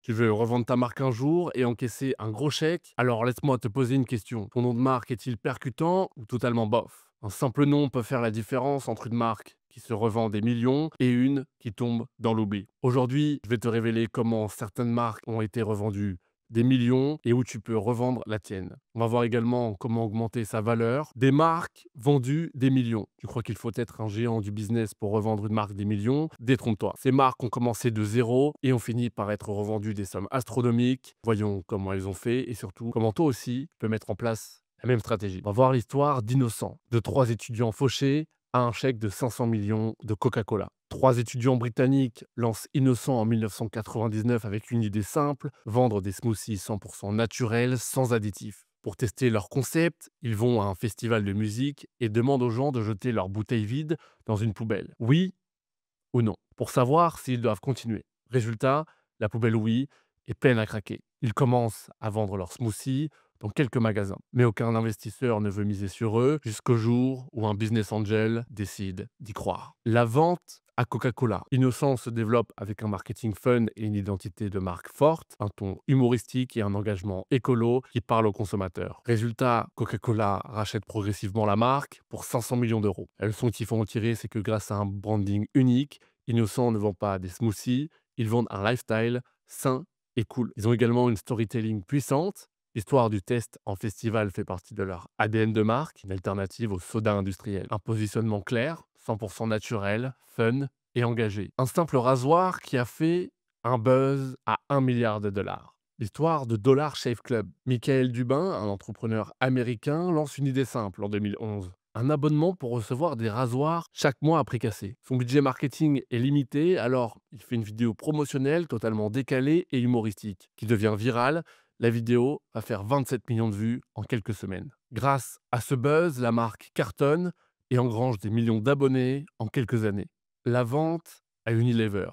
Tu veux revendre ta marque un jour et encaisser un gros chèque? Alors laisse-moi te poser une question. Ton nom de marque est-il percutant ou totalement bof? Un simple nom peut faire la différence entre une marque qui se revend des millions et une qui tombe dans l'oubli. Aujourd'hui, je vais te révéler comment certaines marques ont été revendues des millions et où tu peux revendre la tienne. On va voir également comment augmenter sa valeur. Des marques vendues des millions. Tu crois qu'il faut être un géant du business pour revendre une marque des millions? Détrompe-toi. Ces marques ont commencé de zéro et ont fini par être revendues des sommes astronomiques. Voyons comment elles ont fait et surtout comment toi aussi tu peux mettre en place la même stratégie. On va voir l'histoire d'Innocent, de trois étudiants fauchés à un chèque de 500 millions de Coca-Cola. Trois étudiants britanniques lancent Innocent en 1999 avec une idée simple, vendre des smoothies 100% naturels, sans additifs. Pour tester leur concept, ils vont à un festival de musique et demandent aux gens de jeter leurs bouteilles vides dans une poubelle. Oui ou non, pour savoir s'ils doivent continuer. Résultat, la poubelle oui est pleine à craquer. Ils commencent à vendre leurs smoothies dans quelques magasins, mais aucun investisseur ne veut miser sur eux jusqu'au jour où un business angel décide d'y croire. La vente à Coca-Cola. Innocent se développe avec un marketing fun et une identité de marque forte, un ton humoristique et un engagement écolo qui parle aux consommateurs. Résultat, Coca-Cola rachète progressivement la marque pour 500 millions d'euros. La leçon qu'il faut en tirer, c'est que grâce à un branding unique, Innocent ne vend pas des smoothies, ils vendent un lifestyle sain et cool. Ils ont également une storytelling puissante. L'histoire du test en festival fait partie de leur ADN de marque, une alternative au soda industriel. Un positionnement clair, 100% naturel, fun et engagé. Un simple rasoir qui a fait un buzz à 1 milliard de dollars. L'histoire de Dollar Shave Club. Michael Dubin, un entrepreneur américain, lance une idée simple en 2011. Un abonnement pour recevoir des rasoirs chaque mois à prix cassé. Son budget marketing est limité, alors il fait une vidéo promotionnelle totalement décalée et humoristique, qui devient virale. La vidéo va faire 27 millions de vues en quelques semaines. Grâce à ce buzz, la marque cartonne et engrange des millions d'abonnés en quelques années. La vente à Unilever.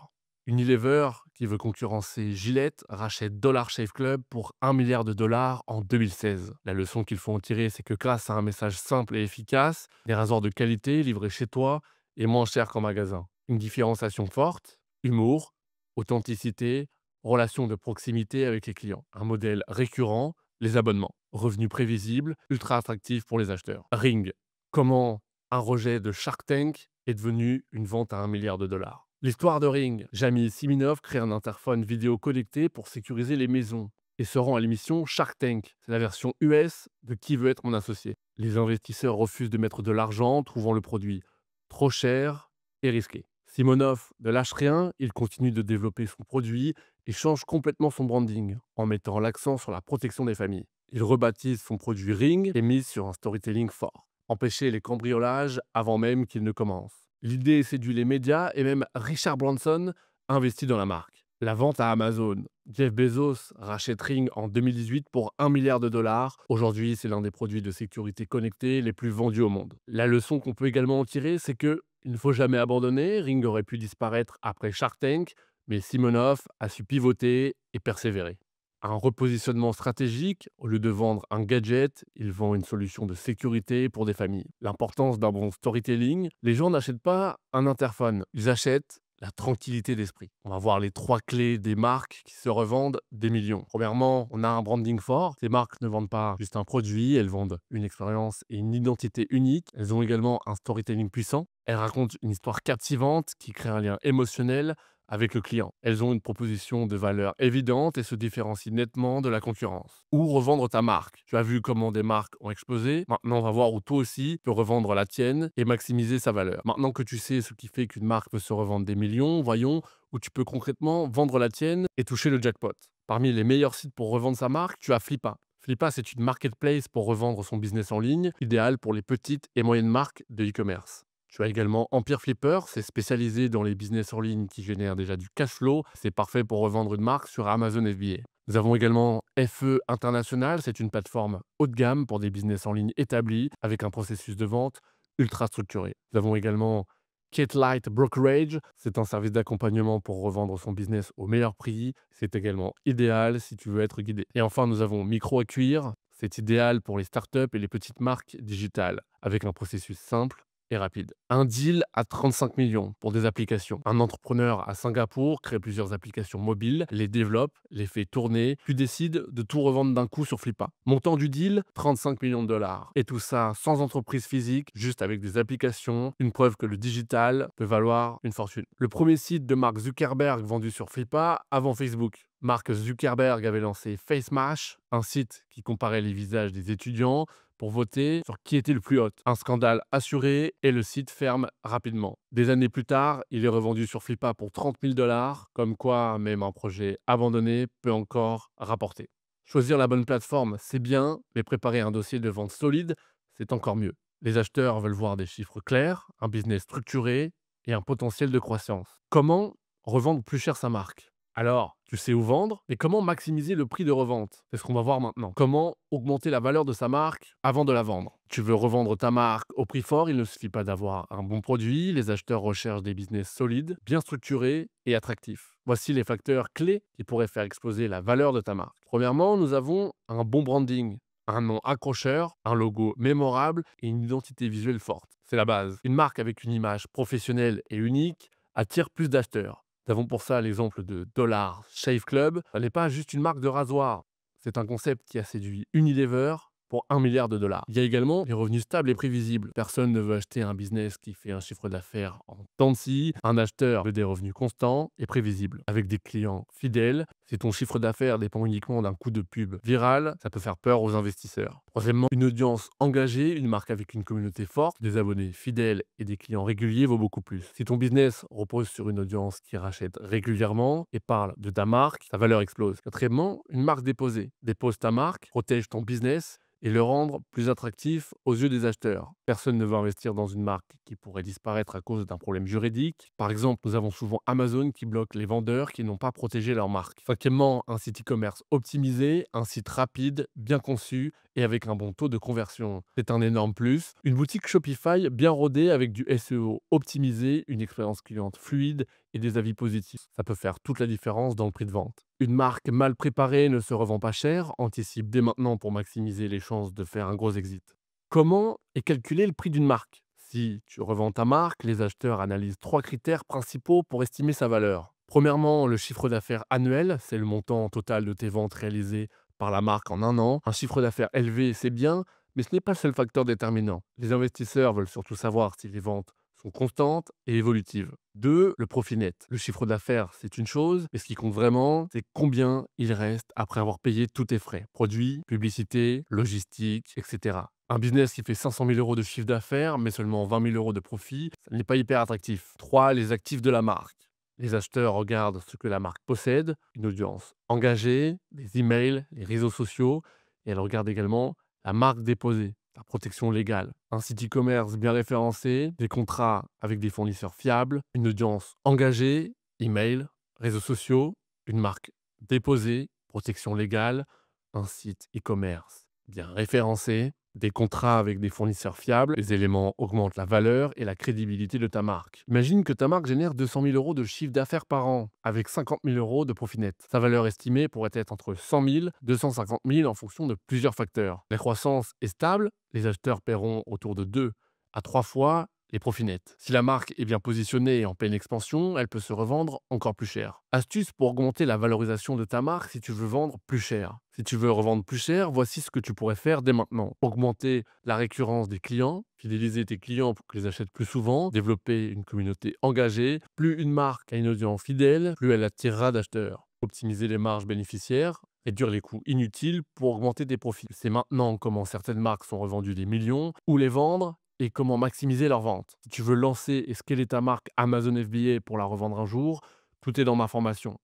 Unilever, qui veut concurrencer Gillette, rachète Dollar Shave Club pour 1 milliard de dollars en 2016. La leçon qu'il faut en tirer, c'est que grâce à un message simple et efficace, des rasoirs de qualité livrés chez toi et moins chers qu'en magasin. Une différenciation forte, humour, authenticité, relation de proximité avec les clients. Un modèle récurrent, les abonnements. Revenus prévisibles, ultra attractifs pour les acheteurs. Ring, comment un rejet de Shark Tank est devenu une vente à 1 milliard de dollars. L'histoire de Ring, Jamie Siminov crée un interphone vidéo connecté pour sécuriser les maisons et se rend à l'émission Shark Tank. C'est la version US de Qui veut être mon associé. Les investisseurs refusent de mettre de l'argent, trouvant le produit trop cher et risqué. Simonov ne lâche rien, il continue de développer son produit et change complètement son branding en mettant l'accent sur la protection des familles. Il rebaptise son produit Ring et mise sur un storytelling fort. Empêcher les cambriolages avant même qu'ils ne commencent. L'idée séduit les médias et même Richard Branson investit dans la marque. La vente à Amazon. Jeff Bezos rachète Ring en 2018 pour 1 milliard de dollars. Aujourd'hui, c'est l'un des produits de sécurité connectés les plus vendus au monde. La leçon qu'on peut également en tirer, c'est que il ne faut jamais abandonner. Ring aurait pu disparaître après Shark Tank, mais Simonov a su pivoter et persévérer. Un repositionnement stratégique, au lieu de vendre un gadget, il vend une solution de sécurité pour des familles. L'importance d'un bon storytelling, les gens n'achètent pas un interphone, ils achètent la tranquillité d'esprit. On va voir les trois clés des marques qui se revendent des millions. Premièrement, on a un branding fort. Ces marques ne vendent pas juste un produit, elles vendent une expérience et une identité unique. Elles ont également un storytelling puissant. Elles racontent une histoire captivante qui crée un lien émotionnel avec le client. Elles ont une proposition de valeur évidente et se différencient nettement de la concurrence. Ou revendre ta marque. Tu as vu comment des marques ont explosé. Maintenant, on va voir où toi aussi peux revendre la tienne et maximiser sa valeur. Maintenant que tu sais ce qui fait qu'une marque peut se revendre des millions, voyons où tu peux concrètement vendre la tienne et toucher le jackpot. Parmi les meilleurs sites pour revendre sa marque, tu as Flippa. Flippa, c'est une marketplace pour revendre son business en ligne, idéal pour les petites et moyennes marques de e-commerce. Tu as également Empire Flipper, c'est spécialisé dans les business en ligne qui génèrent déjà du cash flow. C'est parfait pour revendre une marque sur Amazon FBA. Nous avons également FE International, c'est une plateforme haut de gamme pour des business en ligne établis avec un processus de vente ultra structuré. Nous avons également Kate Light Brokerage, c'est un service d'accompagnement pour revendre son business au meilleur prix. C'est également idéal si tu veux être guidé. Et enfin, nous avons Micro à Cuire, c'est idéal pour les startups et les petites marques digitales avec un processus simple et rapide. Un deal à 35 millions pour des applications. Un entrepreneur à Singapour crée plusieurs applications mobiles, les développe, les fait tourner, puis décide de tout revendre d'un coup sur Flippa. Montant du deal, 35 millions de dollars. Et tout ça sans entreprise physique, juste avec des applications, une preuve que le digital peut valoir une fortune. Le premier site de Mark Zuckerberg vendu sur Flippa avant Facebook. Mark Zuckerberg avait lancé FaceMash, un site qui comparait les visages des étudiants pour voter sur qui était le plus hot. Un scandale assuré et le site ferme rapidement. Des années plus tard, il est revendu sur Flippa pour 30 000 dollars, comme quoi même un projet abandonné peut encore rapporter. Choisir la bonne plateforme, c'est bien, mais préparer un dossier de vente solide, c'est encore mieux. Les acheteurs veulent voir des chiffres clairs, un business structuré et un potentiel de croissance. Comment revendre plus cher sa marque? Alors, tu sais où vendre, mais comment maximiser le prix de revente? C'est ce qu'on va voir maintenant. Comment augmenter la valeur de sa marque avant de la vendre? Tu veux revendre ta marque au prix fort, il ne suffit pas d'avoir un bon produit. Les acheteurs recherchent des business solides, bien structurés et attractifs. Voici les facteurs clés qui pourraient faire exploser la valeur de ta marque. Premièrement, nous avons un bon branding. Un nom accrocheur, un logo mémorable et une identité visuelle forte. C'est la base. Une marque avec une image professionnelle et unique attire plus d'acheteurs. Nous avons pour ça l'exemple de Dollar Shave Club. Ce n'est pas juste une marque de rasoir. C'est un concept qui a séduit Unilever pour 1 milliard de dollars. Il y a également les revenus stables et prévisibles. Personne ne veut acheter un business qui fait un chiffre d'affaires en temps de scie. Un acheteur veut des revenus constants et prévisibles, avec des clients fidèles. Si ton chiffre d'affaires dépend uniquement d'un coup de pub viral, ça peut faire peur aux investisseurs. Troisièmement, une audience engagée, une marque avec une communauté forte, des abonnés fidèles et des clients réguliers vaut beaucoup plus. Si ton business repose sur une audience qui rachète régulièrement et parle de ta marque, sa valeur explose. Quatrièmement, une marque déposée. Dépose ta marque, protège ton business et le rendre plus attractif aux yeux des acheteurs. Personne ne veut investir dans une marque qui pourrait disparaître à cause d'un problème juridique. Par exemple, nous avons souvent Amazon qui bloque les vendeurs qui n'ont pas protégé leur marque. Cinquièmement, un site e-commerce optimisé, un site rapide, bien conçu et avec un bon taux de conversion. C'est un énorme plus. Une boutique Shopify bien rodée avec du SEO optimisé, une expérience cliente fluide et des avis positifs. Ça peut faire toute la différence dans le prix de vente. Une marque mal préparée ne se revend pas cher, anticipe dès maintenant pour maximiser les chances de faire un gros exit. Comment est calculé le prix d'une marque? Si tu revends ta marque, les acheteurs analysent 3 critères principaux pour estimer sa valeur. Premièrement, le chiffre d'affaires annuel, c'est le montant total de tes ventes réalisées par la marque en un an. Un chiffre d'affaires élevé, c'est bien, mais ce n'est pas le seul facteur déterminant. Les investisseurs veulent surtout savoir si les ventes sont constantes et évolutives. 2. Le profit net. Le chiffre d'affaires, c'est une chose, mais ce qui compte vraiment, c'est combien il reste après avoir payé tous tes frais. Produits, publicité, logistique, etc. Un business qui fait 500 000 euros de chiffre d'affaires, mais seulement 20 000 euros de profit, ça n'est pas hyper attractif. 3. Les actifs de la marque. Les acheteurs regardent ce que la marque possède, une audience engagée, les emails, les réseaux sociaux, et elles regardent également la marque déposée, la protection légale, un site e-commerce bien référencé, des contrats avec des fournisseurs fiables, une audience engagée, email, réseaux sociaux, une marque déposée, protection légale, un site e-commerce bien référencé, des contrats avec des fournisseurs fiables, les éléments augmentent la valeur et la crédibilité de ta marque. Imagine que ta marque génère 200 000 euros de chiffre d'affaires par an, avec 50 000 euros de profit net. Sa valeur estimée pourrait être entre 100 000 et 250 000 en fonction de plusieurs facteurs. La croissance est stable, les acheteurs paieront autour de 2 à 3 fois les profits nets. Si la marque est bien positionnée et en pleine expansion, elle peut se revendre encore plus cher. Astuce pour augmenter la valorisation de ta marque si tu veux vendre plus cher. Si tu veux revendre plus cher, voici ce que tu pourrais faire dès maintenant. Augmenter la récurrence des clients, fidéliser tes clients pour qu'ils achètent plus souvent, développer une communauté engagée. Plus une marque a une audience fidèle, plus elle attirera d'acheteurs. Optimiser les marges bénéficiaires, réduire les coûts inutiles pour augmenter tes profits. C'est maintenant comment certaines marques sont revendues des millions, où les vendre et comment maximiser leurs ventes. Si tu veux lancer et scaler ta marque Amazon FBA pour la revendre un jour, tout est dans ma formation.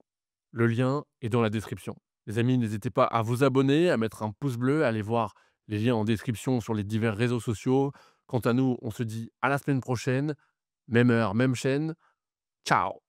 Le lien est dans la description. Les amis, n'hésitez pas à vous abonner, à mettre un pouce bleu, à aller voir les liens en description sur les divers réseaux sociaux. Quant à nous, on se dit à la semaine prochaine, même heure, même chaîne. Ciao!